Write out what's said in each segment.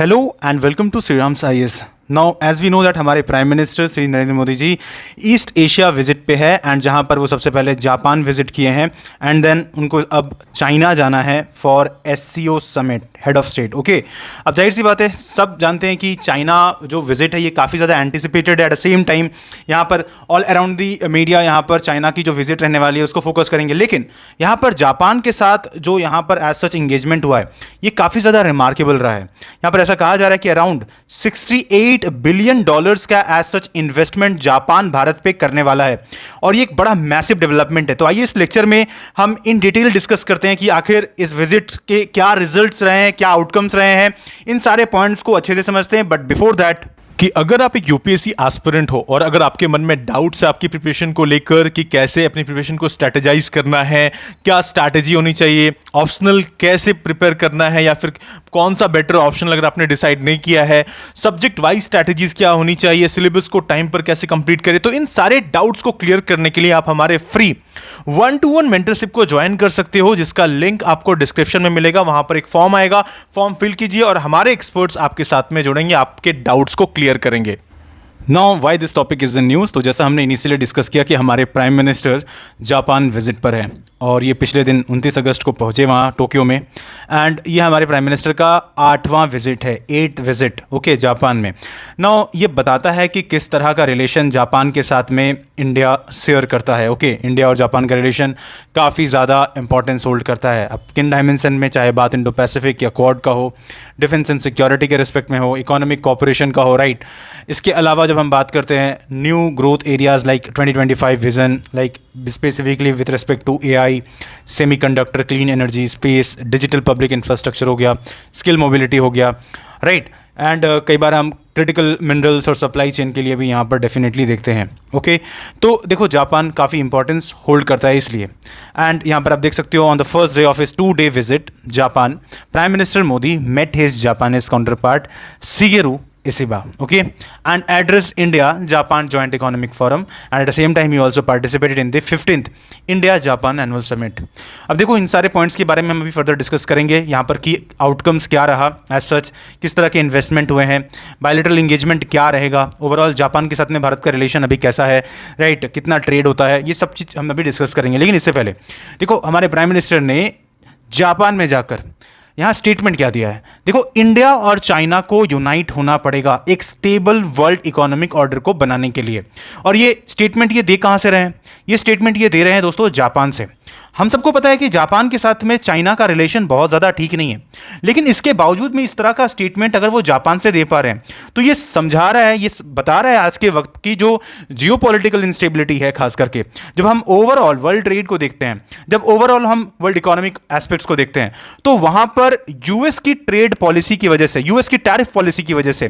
Hello and welcome to Shriram IAS. Now as we know that हमारे prime minister Shri Narendra Modi ji East Asia visit पे है and जहां पर वो सबसे पहले जापान विजिट किए हैं एंड देन उनको अब चाइना जाना है for SCO summit head of state. Okay, अब जाहिर सी बात है, सब जानते हैं कि चाइना जो विजिट है ये काफ़ी ज़्यादा एंटिसिपेटेड है। एट द सेम टाइम यहाँ पर ऑल अराउंड दी मीडिया यहाँ पर चाइना की जो विजिट रहने वाली है उसको फोकस करेंगे, लेकिन यहाँ पर जापान के साथ जो यहाँ पर एज सच इंगेजमेंट हुआ है ये काफ़ी ज़्यादा रिमार्केबल रहा है। यहाँ पर ऐसा कहा जा रहा है कि अराउंड $68 बिलियन का as such investment Japan Bharat पे करने वाला है और ये एक बड़ा मैसिव डेवलपमेंट है। तो आइए इस लेक्चर में हम इन डिटेल डिस्कस करते हैं कि आखिर इस विजिट के क्या रिजल्ट्स रहे हैं, क्या आउटकम्स रहे हैं, इन सारे पॉइंट्स को अच्छे से समझते हैं। बट बिफोर दैट, कि अगर आप एक यूपीएससी एस्पिरेंट हो और अगर आपके मन में डाउट्स है आपकी प्रिपरेशन को लेकर कि कैसे अपनी प्रिपरेशन को स्ट्रैटेजाइज करना है, क्या स्ट्रैटेजी होनी चाहिए, ऑप्शनल कैसे प्रिपेयर करना है या फिर कौन सा बेटर ऑप्शन अगर आपने डिसाइड नहीं किया है, सब्जेक्ट वाइज स्ट्रैटेजीज क्या होनी चाहिए, सिलेबस को टाइम पर कैसे कंप्लीट करें, तो इन सारे डाउट्स को क्लियर करने के लिए आप हमारे फ्री 1-to-1 मेंटरशिप को ज्वाइन कर सकते हो, जिसका लिंक आपको डिस्क्रिप्शन में मिलेगा। वहां पर एक फॉर्म आएगा, फॉर्म फिल कीजिए और हमारे एक्सपर्ट्स आपके साथ में जुड़ेंगे, आपके डाउट्स को क्लियर करेंगे। Now why this topic is in news, तो जैसा हमने इनिशियली डिस्कस किया कि हमारे प्राइम मिनिस्टर जापान विजिट पर है और ये पिछले दिन 29 अगस्त को पहुंचे वहाँ टोक्यो में एंड ये हमारे प्राइम मिनिस्टर का 8वां विजिट है, 8th विजिट ओके जापान में। नाउ ये बताता है कि किस तरह का रिलेशन जापान के साथ में इंडिया शेयर करता है। ओके, इंडिया और जापान का रिलेशन काफ़ी ज़्यादा इंपॉर्टेंस होल्ड करता है। अब किन डायमेंशन में, चाहे बात इंडो पैसिफिक या क्वाड का हो, डिफेंस एंड सिक्योरिटी के रिस्पेक्ट में हो, इकोनॉमिक कॉपरेशन का हो, राइट। इसके अलावा जब हम बात करते हैं new growth areas like 2025 vision, like specifically with respect to AI, semiconductor, clean energy, space, digital public infrastructure हो गया, स्किल मोबिलिटी हो गया, राइट। एंड कई बार हम क्रिटिकल मिनरल्स और सप्लाई चेन के लिए भी यहाँ पर डेफिनेटली देखते हैं। ओके, तो देखो जापान काफ़ी इंपॉर्टेंस होल्ड करता है इसलिए। एंड यहाँ पर आप देख सकते हो on the first day of his 2-day visit Japan, prime minister Modi met his Japanese counterpart Shigeru Ishiba, okay, and addressed India-Japan Joint Economic Forum, and at the same time he also participated in the 15th India-Japan Annual Summit। अब देखो इन सारे points के बारे में हम अभी further discuss करेंगे, यहाँ पर की आउटकम्स क्या रहा एज सच, किस तरह के इन्वेस्टमेंट हुए हैं, बायलैटरल इंगेजमेंट क्या रहेगा, ओवरऑल जापान के साथ में भारत का रिलेशन अभी कैसा है, राइट, कितना ट्रेड होता है, ये सब चीज़ हम अभी डिस्कस करेंगे। लेकिन इससे पहले देखो हमारे प्राइम मिनिस्टर ने जापान में जाकर यहाँ स्टेटमेंट क्या दिया है। देखो, इंडिया और चाइना को यूनाइट होना पड़ेगा एक स्टेबल वर्ल्ड इकोनॉमिक ऑर्डर को बनाने के लिए। और ये स्टेटमेंट ये दे कहाँ से रहे हैं? ये स्टेटमेंट ये दे रहे हैं दोस्तों जापान से। हम सबको पता है कि जापान के साथ में चाइना का रिलेशन बहुत ज़्यादा ठीक नहीं है, लेकिन इसके बावजूद में इस तरह का स्टेटमेंट अगर वो जापान से दे पा रहे हैं तो ये समझा रहा है, ये बता रहा है आज के वक्त की जो जियोपॉलिटिकल इंस्टेबिलिटी है, खास करके जब हम ओवरऑल वर्ल्ड ट्रेड को देखते हैं, जब ओवरऑल हम वर्ल्ड इकोनॉमिक एस्पेक्ट्स को देखते हैं, तो वहां पर यूएस की ट्रेड पॉलिसी की वजह से, यूएस की टैरिफ पॉलिसी की वजह से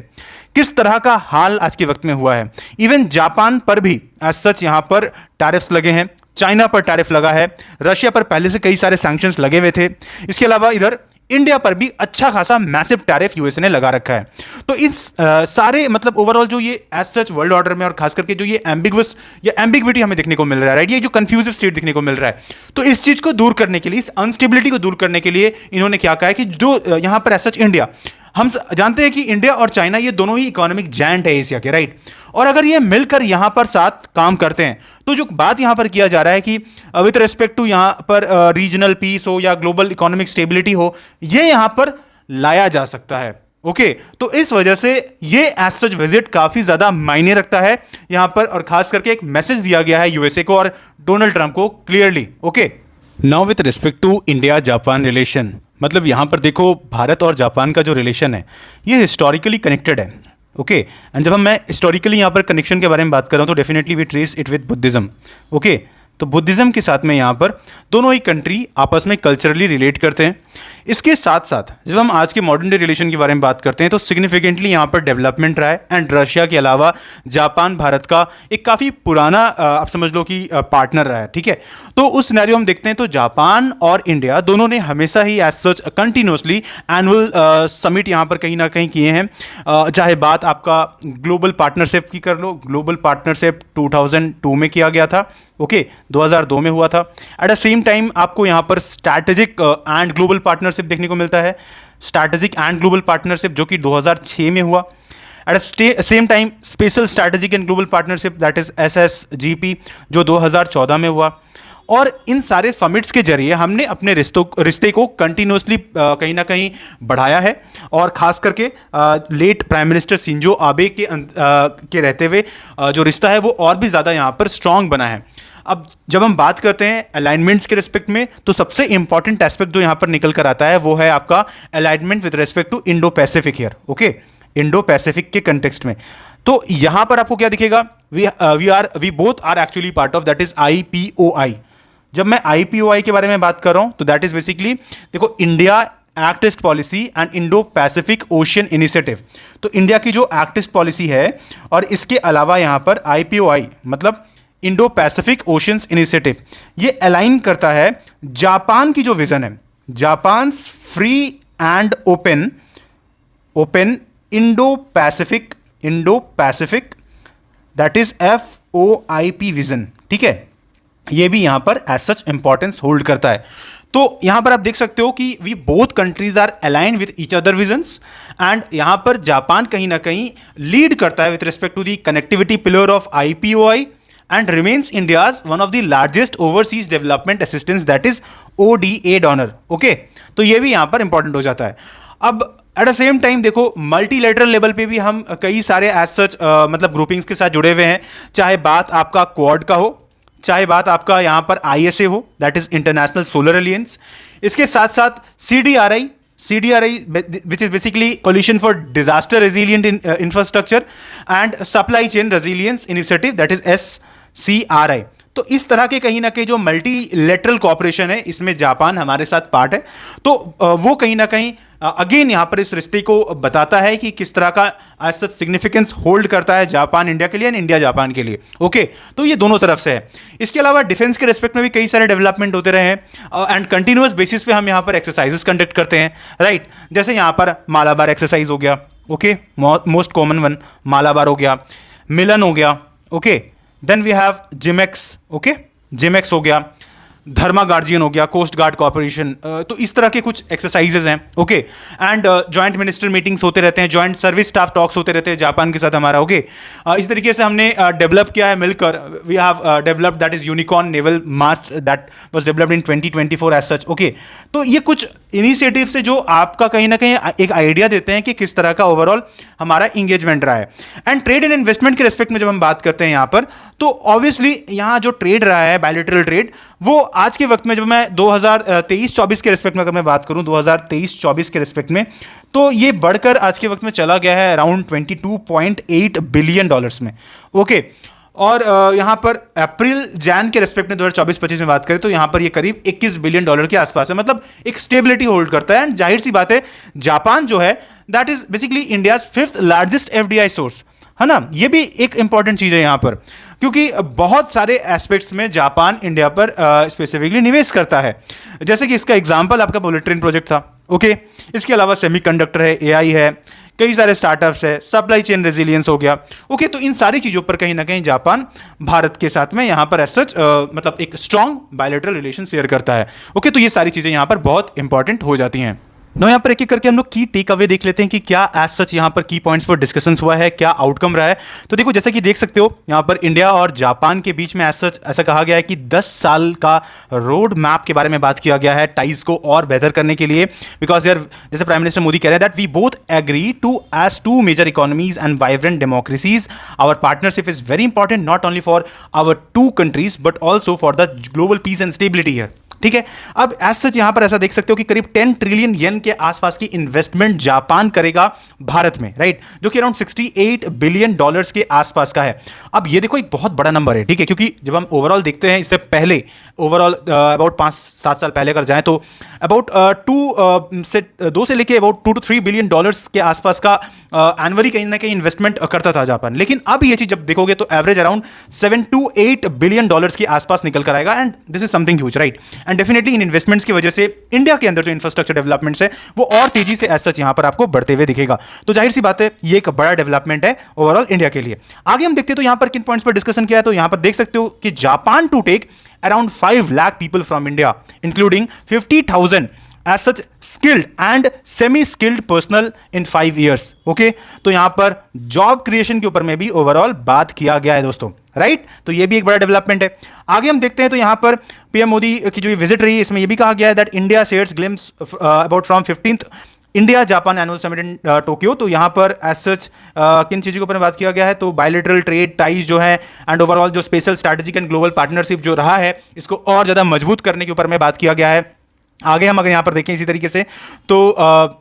किस तरह का हाल आज के वक्त में हुआ है। इवन जापान पर भी एज सच यहां पर टैरिफ्स लगे हैं, चाइना पर टैरिफ लगा है, रशिया पर पहले से कई सारे सैंक्शंस लगे हुए थे, इसके अलावा इधर इंडिया पर भी अच्छा खासा मैसिव टैरिफ यूएसए ने लगा रखा है। तो इस सारे मतलब ओवरऑल जो ये एज सच वर्ल्ड ऑर्डर में और खास करके जो ये एम्बिगुअस या एम्बिग्विटी हमें देखने को मिल रहा है, राइट, ये जो कंफ्यूजिव स्टेट देखने को मिल रहा है, तो इस चीज को दूर करने के लिए, इस अनस्टेबिलिटी को दूर करने के लिए इन्होंने क्या कहा है कि जो यहां पर एज सच इंडिया, हम जानते हैं कि इंडिया और चाइना ये दोनों ही इकोनॉमिक जायंट है एशिया के, राइट, और अगर ये मिलकर यहां पर साथ काम करते हैं तो जो बात यहां पर किया जा रहा है कि विद रिस्पेक्ट टू यहां पर रीजनल पीस हो या ग्लोबल इकोनॉमिक स्टेबिलिटी हो, ये यहां पर लाया जा सकता है। ओके, तो इस वजह से ये एज सच विजिट काफी ज्यादा मायने रखता है यहां पर, और खास करके एक मैसेज दिया गया है यूएसए को और डोनाल्ड ट्रंप को clearly. Okay, now with respect to India Japan relation, मतलब यहाँ पर देखो भारत और जापान का जो रिलेशन है ये हिस्टोरिकली कनेक्टेड है। ओके, एंड जब मैं हिस्टोरिकली यहाँ पर कनेक्शन के बारे में बात कर रहा हूँ तो definitely we trace it with Buddhism. Okay, तो बुद्धिज्म के साथ में यहाँ पर दोनों ही कंट्री आपस में कल्चरली रिलेट करते हैं। इसके साथ साथ जब हम आज के मॉडर्न डे रिलेशन के बारे में बात करते हैं तो सिग्निफिकेंटली यहाँ पर डेवलपमेंट रहा है एंड रशिया के अलावा जापान भारत का एक काफ़ी पुराना आप समझ लो कि पार्टनर रहा है, ठीक है। तो उस सिनेरियो हम देखते हैं तो जापान और इंडिया दोनों ने हमेशा ही as such continuously annual summit यहाँ पर कहीं ना कहीं किए हैं। चाहे बात आपका ग्लोबल पार्टनरशिप की कर लो, ग्लोबल पार्टनरशिप 2002 में किया गया था, ओके, 2002 में हुआ था। एट द सेम टाइम आपको यहाँ पर स्ट्रैटेजिक एंड ग्लोबल पार्टनरशिप देखने को मिलता है स्ट्रैटेजिक एंड ग्लोबल पार्टनरशिप जो कि 2006 में हुआ। At same time special strategic and global partnership that is SSGP जो 2014 में हुआ। और इन सारे समिट्स के जरिए हमने अपने रिश्ते को कंटिन्यूसली कहीं ना कहीं बढ़ाया है, और खास करके late prime minister Shinzo Abe के रहते हुए जो रिश्ता है वो और भी ज़्यादा यहाँ पर स्ट्रांग बना है। अब जब हम बात करते हैं अलाइनमेंट्स के रिस्पेक्ट में, तो सबसे इंपॉर्टेंट एस्पेक्ट जो यहाँ पर निकल कर आता है वो है आपका alignment with respect to Indo Pacific here, okay, Indo Pacific के कंटेक्स्ट में। तो यहां पर आपको क्या दिखेगा, we both are actually part of that is IPOI। जब मैं IPOI के बारे में बात कर रहा हूं तो दैट इज बेसिकली, देखो, India act east policy and Indo Pacific ocean initiative. तो इंडिया की जो एक्ट ईस्ट पॉलिसी है और इसके अलावा यहां पर IPOI मतलब इंडो पैसिफिक ओशियंस इनिशिएटिव, ये अलाइन करता है जापान की जो विजन है, Japan free and open Indo Pacific that is FOIP vision, ठीक है। ये भी यहां पर एज सच इंपॉर्टेंस होल्ड करता है। तो यहां पर आप देख सकते हो कि we both countries are align with each other visions, and यहां पर जापान कहीं ना कहीं लीड करता है with respect to the connectivity pillar of IPOI and remains India's one of the largest overseas development assistance that is ODA donor, okay. तो ये भी यहां पर इंपॉर्टेंट हो जाता है। अब एट द सेम टाइम देखो, मल्टीलेटरल लेवल पे भी हम कई सारे एज सच मतलब ग्रुपिंग्स के साथ जुड़े हुए हैं, चाहे बात आपका क्वाड का हो, चाहे बात आपका यहां पर ISA हो that is international solar alliance, इसके साथ साथ CDRI which is basically coalition for disaster resilient infrastructure and supply chain resilience initiative that is SCRI। तो इस तरह के कहीं ना कहीं जो मल्टीलेटरल कॉपरेशन है इसमें जापान हमारे साथ पार्ट है। तो वो कहीं ना कहीं अगेन यहां पर इस रिश्ते को बताता है कि किस तरह का एज सच सिग्निफिकेंस होल्ड करता है जापान इंडिया के लिए एंड इंडिया जापान के लिए, ओके। तो ये दोनों तरफ से है। इसके अलावा डिफेंस के रिस्पेक्ट में भी कई सारे डेवलपमेंट होते रहे हैं एंड कंटिन्यूअस बेसिस पे हम यहां पर एक्सरसाइजेस कंडक्ट करते हैं, राइट। जैसे यहां पर मालाबार एक्सरसाइज हो गया, okay, most common one Malabar हो गया, मिलन हो गया, okay. Then we have JIMEX, okay, JIMEX हो गया, धर्मा गार्जियन हो गया, कोस्ट गार्ड कॉर्पोरेशन। तो इस तरह के कुछ एक्सरसाइजेज हैं, okay. And joint minister meetings होते रहते हैं, जॉइंट सर्विस स्टाफ टॉक्स होते रहते हैं जापान के साथ हमारा, ओके। इस तरीके से हमने डेवलप किया है मिलकर, we have developed that is unicorn naval mast that was developed in 2024 as such, okay. तो ये कुछ इनिशिएटिव से जो आपका कहीं ना कहीं एक आइडिया देते हैं कि किस तरह का ओवरऑल हमारा इंगेजमेंट रहा है। एंड ट्रेड एंड इन्वेस्टमेंट के रेस्पेक्ट में जब हम बात करते हैं यहाँ पर, तो ऑब्वियसली यहाँ जो ट्रेड रहा है बायलैटरल ट्रेड, वो आज के वक्त में जब मैं 2023-24 के रेस्पेक्ट में अगर मैं बात करूँ 2023-24 के रेस्पेक्ट में, तो ये बढ़कर आज के वक्त में चला गया है अराउंड $22.8 बिलियन में, ओके। और यहाँ पर अप्रैल जैन के रेस्पेक्ट में 2024-25 में बात करें तो यहाँ पर ये करीब $21 बिलियन के आसपास है, मतलब एक स्टेबिलिटी होल्ड करता है। एंड जाहिर सी बात है जापान जो है that is basically India's 5th largest FDI source, है ना। ये भी एक इंपॉर्टेंट चीज है यहाँ पर, क्योंकि बहुत सारे एस्पेक्ट्स में जापान इंडिया पर स्पेसिफिकली निवेश करता है। जैसे कि इसका एग्जांपल आपका बुलेट ट्रेन प्रोजेक्ट था, ओके। इसके अलावा सेमीकंडक्टर है, AI है, कई सारे स्टार्टअप्स है, सप्लाई चेन रेजिलियंस हो गया, ओके। तो इन सारी चीज़ों पर कहीं ना कहीं जापान भारत के साथ में यहाँ पर एज सच मतलब एक स्ट्रॉन्ग बायलैटरल रिलेशन शेयर करता है, ओके। तो ये सारी चीज़ें यहाँ पर बहुत इंपॉर्टेंट हो जाती हैं। नो यहाँ पर एक एक करके हम लोग की टेक अवे देख लेते हैं कि क्या एज सच यहाँ पर की पॉइंट्स पर डिस्कशन हुआ है, क्या आउटकम रहा है। तो देखो, जैसा कि देख सकते हो यहाँ पर इंडिया और जापान के बीच में एज सच ऐसा कहा गया है कि 10 साल का रोड मैप के बारे में बात किया गया है टाइज को और बेहतर करने के लिए। बिकॉज यार जैसे प्राइम मिनिस्टर मोदी कह रहे हैं that we both agree to as 2 major economies and vibrant democracies our partnership is very important not only for our 2 countries but also for the global peace and stability here, ठीक है। अब as such यहां पर ऐसा देख सकते हो कि करीब 10 ट्रिलियन येन के आसपास की इन्वेस्टमेंट जापान करेगा भारत में, राइट, जो कि अराउंड $68 बिलियन के आसपास का है। अब ये देखो एक बहुत बड़ा नंबर है, ठीक है, क्योंकि जब हम ओवरऑल देखते हैं इससे पहले ओवरऑल अबाउट 5-7 साल पहले अगर जाएं तो अबाउट 2 से लेके अबाउट $2 to 3 बिलियन के आसपास का एनुअली कहीं ना कहीं इन्वेस्टमेंट करता था जापान। लेकिन अब ये चीज जब देखोगे तो एवरेज अराउंड $7 to 8 बिलियन के आसपास निकल कर आएगा। And this is something huge, right. And definitely in investments की वजह से इंडिया के अंदर जो इंफ्रास्ट्रक्चर डेवलपमेंट्स है वो और तेजी से एज सच यहां पर आपको बढ़ते हुए दिखेगा। तो जाहिर सी बात है ये एक बड़ा डेवलपमेंट है ओवरऑल इंडिया के लिए। आगे हम देखते हैं तो यहां पर किन पॉइंट्स पर डिस्कशन किया है। तो यहां पर देख सकते हो कि Japan to take around 5 lakh people from India including 50,000 as such skilled and semi skilled personal in 5 years। Okay, तो यहां पर जॉब क्रिएशन के ऊपर में भी ओवरऑल बात किया गया है दोस्तों, राइट। तो ये भी एक बड़ा डेवलपमेंट है। आगे हम देखते हैं तो यहां पर पीएम मोदी की जो विजिट रही है इसमें ये भी कहा गया है that India shares glimpse about from 15th India Japan annual summit in Tokyo. तो यहाँ पर एज सच किन चीज़ों के ऊपर बात किया गया है, तो बायलैटरल ट्रेड टाइज जो है एंड ओवरऑल जो special strategic and global partnership जो रहा है इसको और ज़्यादा मजबूत करने के ऊपर में बात किया गया है। आगे हम अगर यहाँ पर देखें इसी तरीके से तो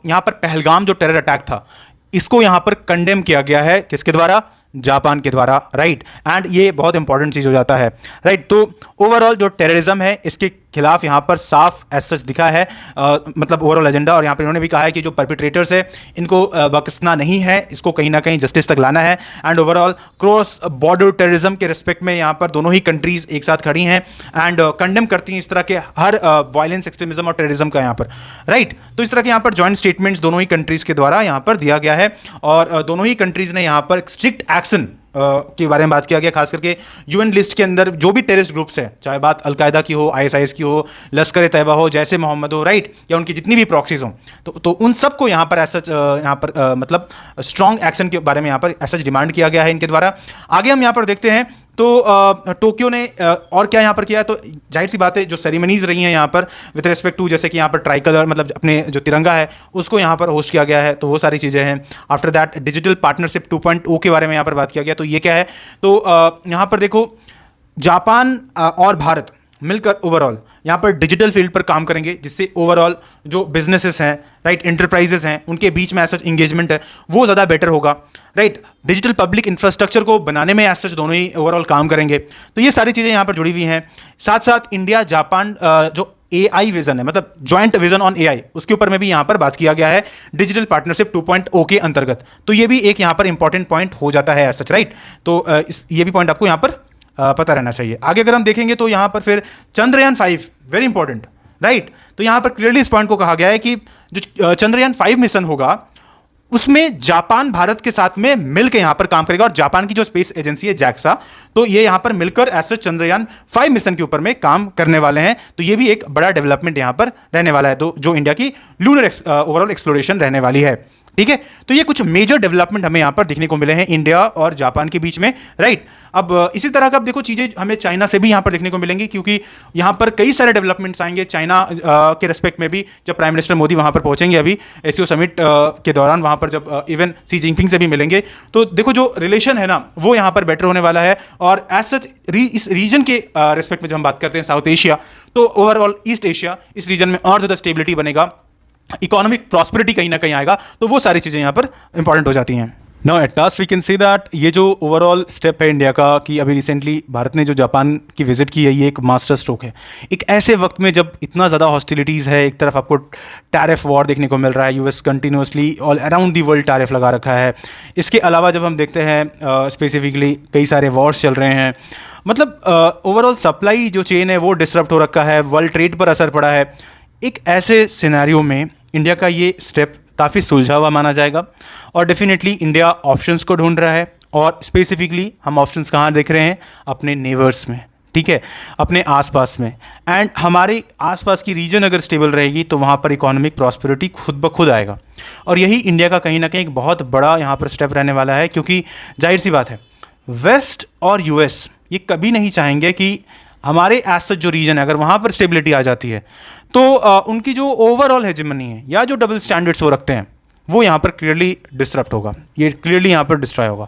यहाँ पर पहलगाम जो टेरर अटैक था इसको यहाँ पर कंडेम किया गया है, किसके द्वारा, जापान के द्वारा, राइट। एंड ये बहुत इंपॉर्टेंट चीज़ हो जाता है, राइट। तो ओवरऑल जो टेररिज्म है इसके खिलाफ यहाँ पर साफ एज सच दिखा है मतलब ओवरऑल एजेंडा। और यहाँ पर इन्होंने भी कहा है कि जो परपिट्रेटर्स है इनको बख्शना नहीं है, इसको कहीं ना कहीं जस्टिस तक लाना है। And overall cross border terrorism के रिस्पेक्ट में यहाँ पर दोनों ही कंट्रीज एक साथ खड़ी हैं एंड कंडेम करती हैं इस तरह के हर वायलेंस, एक्सट्रीमिज्म और टेररिज्म का यहाँ पर, राइट। तो इस तरह के यहाँ पर जॉइंट स्टेटमेंट्स दोनों ही कंट्रीज के द्वारा यहाँ पर दिया गया है और दोनों ही कंट्रीज ने यहाँ पर स्ट्रिक्ट एक्शन के बारे में बात किया गया, खास करके यूएन लिस्ट के अंदर जो भी टेररिस्ट ग्रुप्स हैं, चाहे बात अलकायदा की हो, आईएसआईएस की हो, लश्कर तैयबा हो, जैसे मोहम्मद हो, राइट, या उनकी जितनी भी प्रॉक्सीज हों, तो उन सबको यहाँ पर ऐसा यहाँ पर मतलब स्ट्रॉन्ग एक्शन के बारे में यहाँ पर ऐसा डिमांड किया गया है इनके द्वारा। आगे हम यहाँ पर देखते हैं तो टोक्यो ने और क्या यहाँ पर किया है, तो जाहिर सी बात है जो सेरेमनीज रही हैं यहाँ पर विद रिस्पेक्ट टू, जैसे कि यहाँ पर ट्राई कलर मतलब अपने जो तिरंगा है उसको यहाँ पर होस्ट किया गया है, तो वो सारी चीज़ें हैं। आफ्टर दैट डिजिटल पार्टनरशिप 2.0 के बारे में यहाँ पर बात किया गया, तो ये क्या है, तो यहाँ पर देखो जापान और भारत मिलकर ओवरऑल यहाँ पर डिजिटल फील्ड पर काम करेंगे, जिससे ओवरऑल जो बिजनेसेस हैं, राइट, एंटरप्राइजेस हैं, उनके बीच में ऐसा इंगेजमेंट है वो ज़्यादा बेटर होगा, राइट। डिजिटल पब्लिक इंफ्रास्ट्रक्चर को बनाने में ऐसा दोनों ही ओवरऑल काम करेंगे। तो ये सारी चीज़ें यहाँ पर जुड़ी हुई हैं। साथ साथ इंडिया जापान जो AI विजन है, मतलब जॉइंट विजन ऑन AI, उसके ऊपर में भी यहाँ पर बात किया गया है डिजिटल पार्टनरशिप 2.0 के अंतर्गत। तो ये भी एक यहाँ पर इंपॉर्टेंट पॉइंट हो जाता है सच, राइट। तो ये भी पॉइंट आपको यहाँ पर पता रहना चाहिए। आगे अगर हम देखेंगे तो यहाँ पर फिर चंद्रयान 5 वेरी इंपॉर्टेंट, राइट। तो यहाँ पर क्लियरली इस पॉइंट को कहा गया है कि जो चंद्रयान 5 मिशन होगा उसमें जापान भारत के साथ में मिलकर यहां पर काम करेगा और जापान की जो स्पेस एजेंसी है JAXA, तो ये यहां पर मिलकर ऐसे चंद्रयान 5 मिशन के ऊपर में काम करने वाले हैं। तो ये भी एक बड़ा डेवलपमेंट यहां पर रहने वाला है, तो जो इंडिया की लूनर ओवरऑल एक्सप्लोरेशन रहने वाली है, ठीक है। तो ये कुछ मेजर डेवलपमेंट हमें यहाँ पर देखने को मिले हैं इंडिया और जापान के बीच में, राइट। अब इसी तरह का अब देखो चीज़ें हमें चाइना से भी यहाँ पर देखने को मिलेंगी, क्योंकि यहाँ पर कई सारे डेवलपमेंट्स आएंगे चाइना के रेस्पेक्ट में भी। जब प्राइम मिनिस्टर मोदी वहाँ पर पहुँचेंगे अभी ASEO समिट के दौरान, वहाँ पर जब इवन शी जिनपिंग से भी मिलेंगे, तो देखो जो रिलेशन है ना वो यहाँ पर बेटर होने वाला है। और एज सच इस रीजन के रेस्पेक्ट में जब हम बात करते हैं साउथ एशिया, तो ओवरऑल ईस्ट एशिया, इस रीजन में और ज़्यादा स्टेबिलिटी बनेगा, इकोनॉमिक प्रॉस्पेरिटी कहीं ना कहीं आएगा, तो वो सारी चीज़ें यहाँ पर इंपॉर्टेंट हो जाती हैं। Now at last we can see that ये जो ओवरऑल स्टेप है इंडिया का कि अभी रिसेंटली भारत ने जो जापान की विजिट की है, ये एक मास्टर स्ट्रोक है। एक ऐसे वक्त में जब इतना ज़्यादा हॉस्टिलिटीज़ है, एक तरफ आपको टैरिफ वॉर देखने को मिल रहा है, US continuously all around the world tariff लगा रखा है। इसके अलावा जब हम देखते हैं स्पेसिफिकली कई सारे वॉर्स चल रहे हैं, मतलब ओवरऑल सप्लाई जो चेन है वो डिस्टर्ब हो रखा है, वर्ल्ड ट्रेड पर असर पड़ा है। एक ऐसे सिनेरियो में इंडिया का ये स्टेप काफ़ी सुलझा हुआ माना जाएगा और डेफिनेटली इंडिया ऑप्शंस को ढूंढ रहा है। और स्पेसिफिकली हम ऑप्शंस कहाँ देख रहे हैं, अपने नेबर्स में, ठीक है, अपने आसपास में। एंड हमारे आसपास की रीजन अगर स्टेबल रहेगी तो वहाँ पर इकोनॉमिक प्रॉस्पेरिटी खुद ब खुद आएगा। और यही इंडिया का कहीं ना कहीं एक बहुत बड़ा यहाँ पर स्टेप रहने वाला है, क्योंकि जाहिर सी बात है वेस्ट और US ये कभी नहीं चाहेंगे कि हमारे एज जो रीजन है अगर वहाँ पर स्टेबिलिटी आ जाती है तो उनकी जो ओवरऑल हेजेमनी है या जो डबल स्टैंडर्ड्स वो रखते हैं वो यहाँ पर क्लियरली डिस्टरप्ट होगा, ये क्लियरली यहाँ पर डिस्ट्रॉय होगा।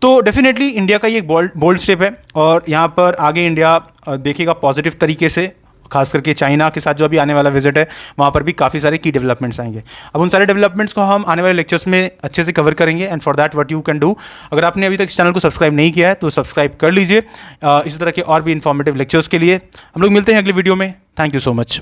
तो डेफिनेटली इंडिया का ये एक बोल्ड स्टेप है और यहाँ पर आगे इंडिया देखेगा पॉजिटिव तरीके से, खास करके चाइना के साथ जो अभी आने वाला विजिट है वहाँ पर भी काफ़ी सारे की डेवलपमेंट्स आएंगे। अब उन सारे डेवलपमेंट्स को हम आने वाले लेक्चर्स में अच्छे से कवर करेंगे and for that what you can do, अगर आपने अभी तक इस चैनल को सब्सक्राइब नहीं किया है तो सब्सक्राइब कर लीजिए इसी तरह के और भी इन्फॉर्मेटिव लेक्चर्स के लिए। हम लोग मिलते हैं अगले वीडियो में। Thank you so much.